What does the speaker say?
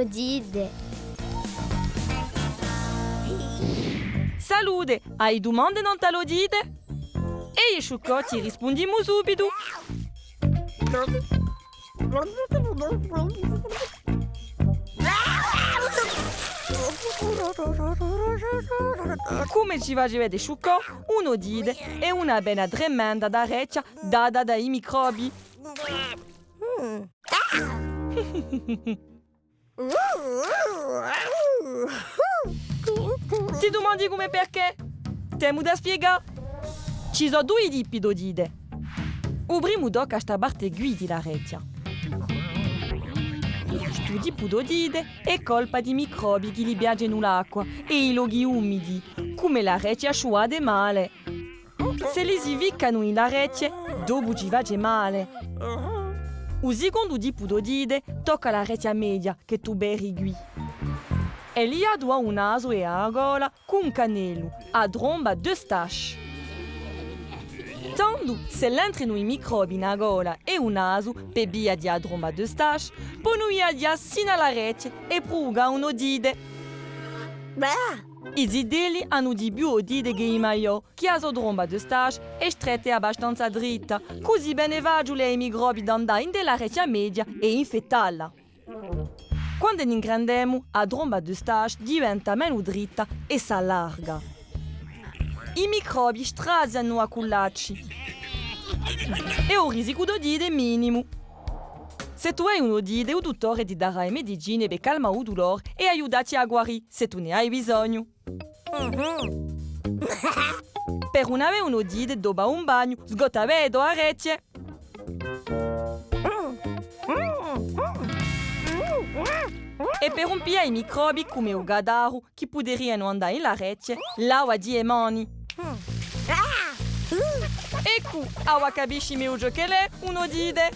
un'odide. Salute, hai domande non te lo dite? E i sciuccotti rispondiamo subito. Come ci va a vedere sciuccò? Un'odide e una bella tremenda d'arecchia data dai microbi. Ti domandi come perché? Temo da spiegare. Ci sono due tipi d'odide. Il primo tocca sta parte guidi l'arecchia. Sto tipo d'odide è colpa di microbi che li viaggiano nell'acqua e i luoghi umidi, come l'arecchia asciugata male. Se li si ficcano nell'arecchia, dopo ci va male. Il secondo tipo d'odide tocca l'arecchia media che tu beri qui. E lì ha due un naso e a gola con un cannello, a tromba de stache. Tanto se l'entrano i microbi na gola e un naso per via di a tromba de stache, poi a dia sino all'arecchia e pruga un'odide. I zideli hanno di più odide che i maiò, che ha so tromba de stache e strette abbastanza dritta, così bene vagiule ai microbi d'andare in dell'arecchia media e infettarla. Quando ingrandiamo, la tromba de stache diventa meno dritta e si allarga. I microbi straziano a cullacci e il rischio d'odide è minimo. Se tu hai un'odide, il dottore ti darà le medicine per calmare il dolore e aiutarti a guarire se tu ne hai bisogno. Per non avere un'odide dopo un bagno, sgotta vedo a recce. E per rompere i microbi come il gadaro che potrebbero andare in recce, l'acqua di le mani. Ecco, ora capisci meglio che è un'odide.